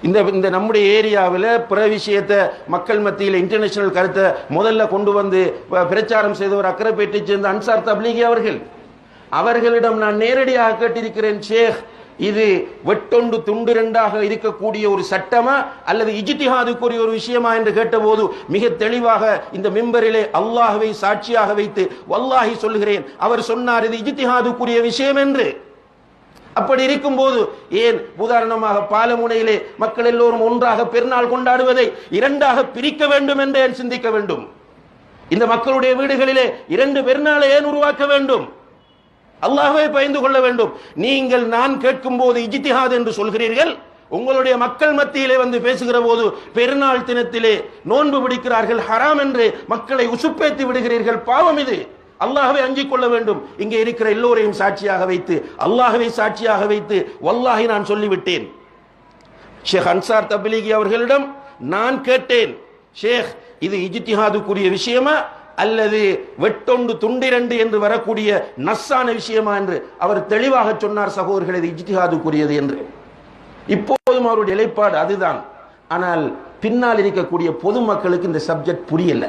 இந்த நம்முடைய ஏரியாவில் பிற விஷயத்தை மக்கள் மத்தியில் இன்டர்நேஷனல் கருத்தை முதல்ல கொண்டு வந்து பிரச்சாரம் செய்தவர் அக்கரைப்பேட்டை சேர்ந்த அன்சார் தப்லீகி அவர்களிடம் நான் நேரடியாக கேட்டிருக்கிறேன், ஷேக் இது வெட்டொண்டு துண்டு ரெண்டாக இருக்கக்கூடிய ஒரு சட்டமா அல்லது இஜ்திஹாதுக்குரிய ஒரு விஷயமா என்று கேட்டபோது மிக தெளிவாக இந்த மிம்பரிலே அல்லாஹ்வை சாட்சியாக வைத்து வல்லாஹி சொல்லுகிறேன், அவர் சொன்னார் இது இஜ்திஹாதுக்குரிய விஷயம் என்று. அப்படி இருக்கும்போது ஏன் உதாரணமாக பாலமுனையிலே மக்கள் எல்லோரும் ஒன்றாக பெருநாள் கொண்டாடுவதை இரண்டாக பிரிக்க வேண்டும் என்று ஏன் சிந்திக்க வேண்டும்? இந்த மக்களுடைய வீடுகளிலே இரண்டு பெருநாளை ஏன் உருவாக்க வேண்டும்? அல்லாஹ்வை பயந்து கொள்ள வேண்டும். நீங்கள் நான் கேட்கும் போது இஜ்திஹாத் என்று சொல்கிறீர்கள், உங்களுடைய மக்கள் மத்தியிலே வந்து பேசுகிற போது பெருநாள் தினத்திலே நோன்பு பிடிக்கிறார்கள் ஹராம் என்று மக்களை உசுப்பேத்தி விடுகிறீர்கள். பாவம் இது. அல்லாஹ்வை அஞ்சிக் கொள்ள வேண்டும். இங்கே இருக்கிற எல்லோரையும் சாட்சியாக வைத்து அல்லாஹ்வை சாட்சியாக வைத்து வல்லாஹி நான் சொல்லிவிட்டேன். ஷேக் அன்சார் தப்லீகி அவர்களிடம் நான் கேட்டேன், ஷேக் இது இஜ்திஹாதுக்குரிய விஷயமா அல்லது வெட்டொண்டு துண்டிரண்டு என்று வரக்கூடிய நஸ்ஸான விஷயமா என்று அவர் தெளிவாக சொன்னார், சகோதரர்களே இது இஜ்திஹாதுக்குரியது என்று. இப்போதும் அவருடைய நிலைப்பாடு அதுதான். ஆனால் பின்னால் இருக்கக்கூடிய பொதுமக்களுக்கு இந்த சப்ஜெக்ட் புரியல.